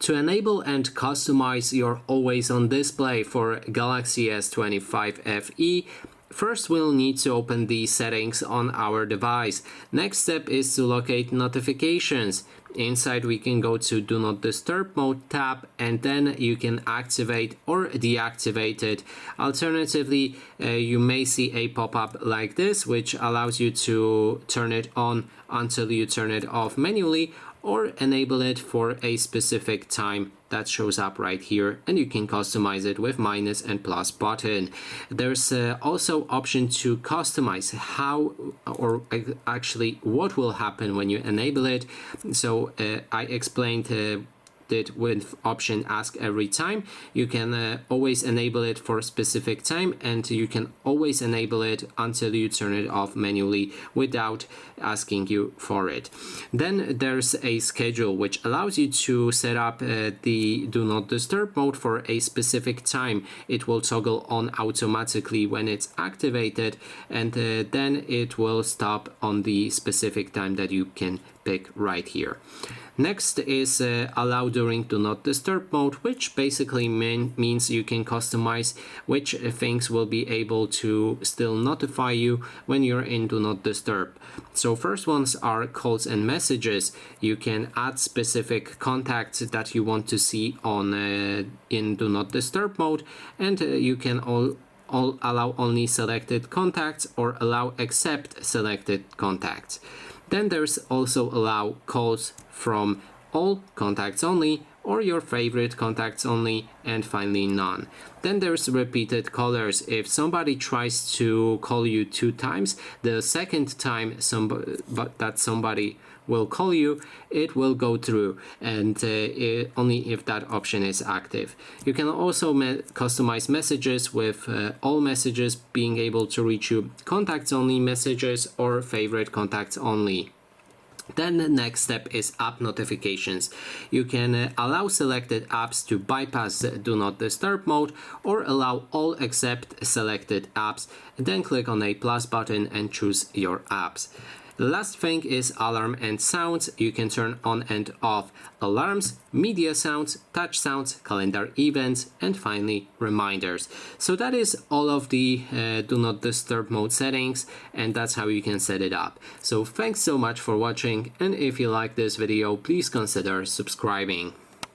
To enable and customize your always on display for Galaxy S25 FE, first we'll need to open the settings on our device. Next step is to locate notifications. Inside we can go to Do Not Disturb Mode tab, and then you can activate or deactivate it. Alternatively, you may see a pop-up like this, which allows you to turn it on until you turn it off manually, or enable it for a specific time that shows up right here, and you can customize it with minus and plus button. There's also option to customize how or actually what will happen when you enable it. So I explained it with option ask every time. You can always enable it for a specific time, and you can always enable it until you turn it off manually without asking you for it. Then there's a schedule which allows you to set up the do not disturb mode for a specific time. It will toggle on automatically when it's activated, and then it will stop on the specific time that you can pick right here. Next is allow during do not disturb mode, which basically means you can customize which things will be able to still notify you when you're in do not disturb. So first ones are calls and messages. You can add specific contacts that you want to see on in do not disturb mode, and you can allow only selected contacts or allow accept selected contacts. Then there's also allow calls from all contacts only or your favorite contacts only, and finally none. Then there's repeated callers. If somebody tries to call you 2 times, the second time somebody will call you, it will go through, and only if that option is active. You can also customize messages with all messages being able to reach you, contacts only messages, or favorite contacts only. Then the next step is app notifications. You can allow selected apps to bypass do not disturb mode, or allow all except selected apps, and then click on a plus button and choose your apps. The last thing is alarm and sounds. You can turn on and off alarms, media sounds, touch sounds, calendar events, and finally reminders. So that is all of the do not disturb mode settings, and that's how you can set it up. So thanks so much for watching, and if you like this video, please consider subscribing.